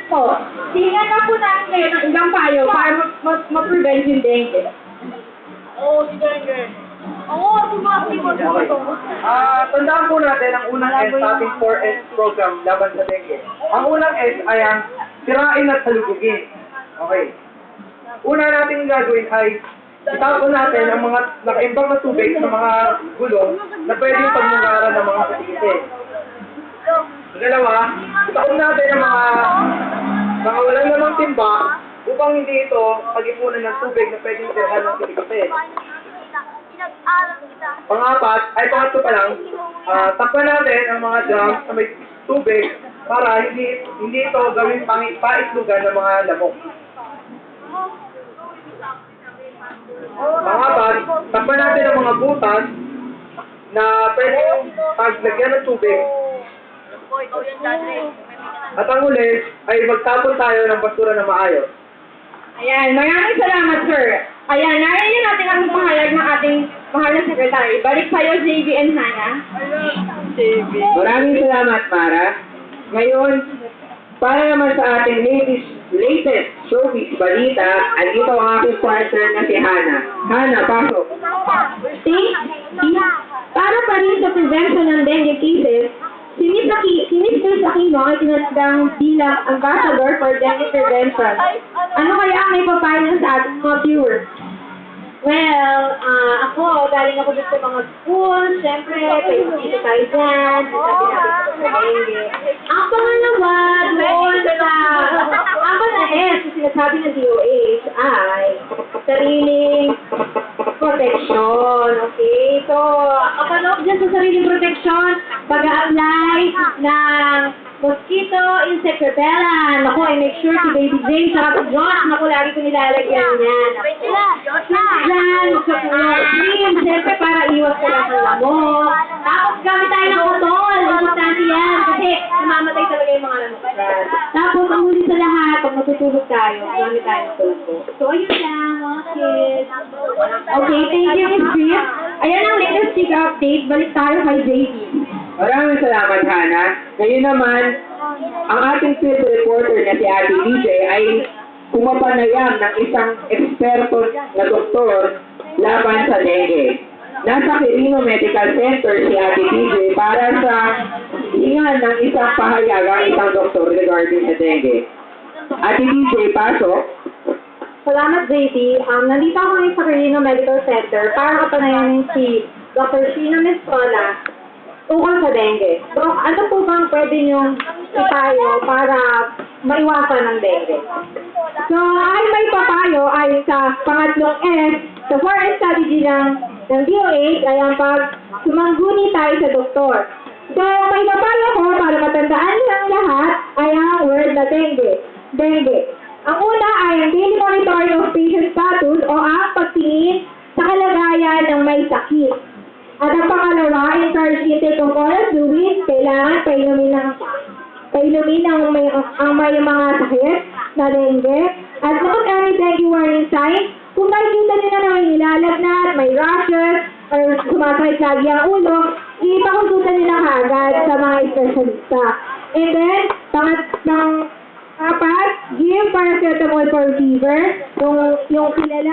So, tingnan lang po natin kayo ng ilang payo para ma-prevent yung dengue. Oo, si Dengue. Oo, si Okay. Tandaan po natin ang unang S sa ating 4S program laban sa dengue. Ang unang S ay ang sirain at salubugin. Okay. Una natin gagawin ay itapon natin ang mga nakaimbang na tubig sa mga gulong na pwedeng pagmungara ng mga patite. Pangalawa, itapon natin ang mga walang namang timba upang hindi ito pag-ipunan ng tubig na pwedeng tirhan ng kilikite. Pangatlo pa lang, takpan natin ang mga drums na may tubig para hindi ito gawing paitlugan ng mga lamok. Pangapat, takpan natin ang mga butas na pwedeng paglagyan ng tubig. At ang huli ay magtapon tayo ng basura na maayos. Ayan, maraming salamat, sir. Ayan, narinig natin ang pahayag ng ating mahal na sekretary. Balik sa'yo, JV and Hannah. Maraming salamat, Mara. Ngayon, para naman sa ating latest showbiz balita, andito ang aking partner na si Hannah. Hannah, pasok. Para pa rin sa prevention ng dengue cases, si Miss Aquino ay tinatagang bilang ambassador for dengue prevention. Ano kaya ang may papayo sa ating mga viewers? Well, ako, galing ako dito sa mga school, syempre, dito tayo dyan, sabi natin sa dengue. Ang pangalawa, doon sa, ang S, sinasabi ng DOH ay sariling protection, okay? So, kapag dyan sa sariling protection, pag-a-apply ng mosquito insect repellent. Ako, I make sure si Baby Jane sa Josh, naku, lagi ko nilalagyan yan. Diyan, magkakulong cream, siyempre para iwas ka lang ng lamok. Tapos gamit tayo ng utol, importante yan, kasi namamatay talaga yung mga lamok dyan. Tapos, ang huli sa lahat, pag matutulog tayo, gamit tayo ng tulpo. So, ayun lang, mga kids. Okay, thank you, Miss Chris. Ayan ang latest check update. Balik tayo kay JV. Maraming salamat, Hannah. Ngayon naman, ang ating field reporter na si Ate DJ ay pumapanayam ng isang eksperto na doktor laban sa dengue. Nasa Quirino Medical Center si Ate DJ para sa hingan ng isang pahayag ang isang doktor regarding sa dengue. Ate DJ, pasok. Salamat, JV. Nandito ako ngayon sa Quirino Medical Center para kapanayanin si Dr. Shino Mescola tungkol sa dengue. So, ano po bang pwede niyong ipayo para maiwasan ng dengue? So, ay may papayo ay sa pangatlong S, sa 4S strategy ng DOH ay ang pag-sumangguni tayo sa doktor. So, may papayo ko para matandaan ng lahat ay ang word na dengue. Dengue. Ang una ay ang daily monitoring of patient status o ang pagtingin sa kalagayan ng may sakit. At ang pangalawa, encourage intake of oral fluids, kailangan painumin ang may mga sakit na dengue. At note any dengue warning sign, kung nakikita nyo na may nilalagnat, may rashes, or sumasakit lagi ang ulo, ipakonsulta nyo na kaagad sa mga espesyalista. And then, apat, give paracetamol for fever, yung kilala